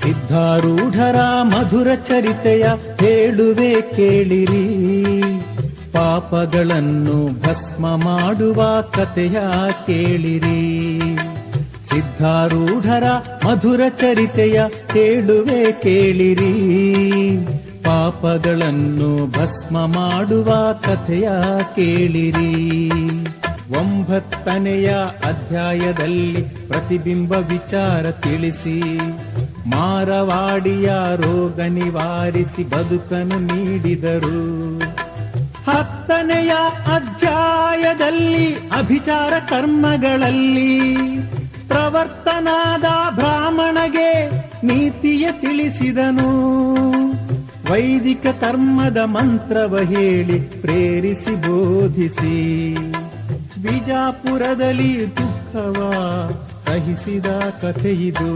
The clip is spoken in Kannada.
ಸಿದ್ಧಾರೂಢರ ಮಧುರ ಚರಿತೆಯ ಹೇಳುವೆ ಕೇಳಿರಿ, ಪಾಪಗಳನ್ನು ಭಸ್ಮ ಮಾಡುವ ಕಥೆಯ ಕೇಳಿರಿ. ಸಿದ್ಧಾರೂಢರ ಮಧುರ ಚರಿತೆಯ ಹೇಳುವೆ ಕೇಳಿರಿ, ಪಾಪಗಳನ್ನು ಭಸ್ಮ ಮಾಡುವ ಕಥೆಯ ಕೇಳಿರಿ. 9ನೆಯ ಅಧ್ಯಾಯದಲ್ಲಿ ಪ್ರತಿಬಿಂಬ ವಿಚಾರ ತಿಳಿಸಿ, ಮಾರವಾಡಿಯ ರೋಗ ನಿವಾರಿಸಿ ಬದುಕನ್ನು ನೀಡಿದರು. 10ನೆಯ ಅಧ್ಯಾಯದಲ್ಲಿ ಅಭಿಚಾರ ಕರ್ಮಗಳಲ್ಲಿ ಪ್ರವರ್ತನಾದ ಬ್ರಾಹ್ಮಣಗೆ ನೀತಿಯ ತಿಳಿಸಿದನು. ವೈದಿಕ ಕರ್ಮದ ಮಂತ್ರವ ಹೇಳಿ ಪ್ರೇರಿಸಿ ಬೋಧಿಸಿ, ಬಿಜಾಪುರದಲ್ಲಿ ದುಃಖವ ಸಹಿಸಿದ ಕಥೆಯಿದು.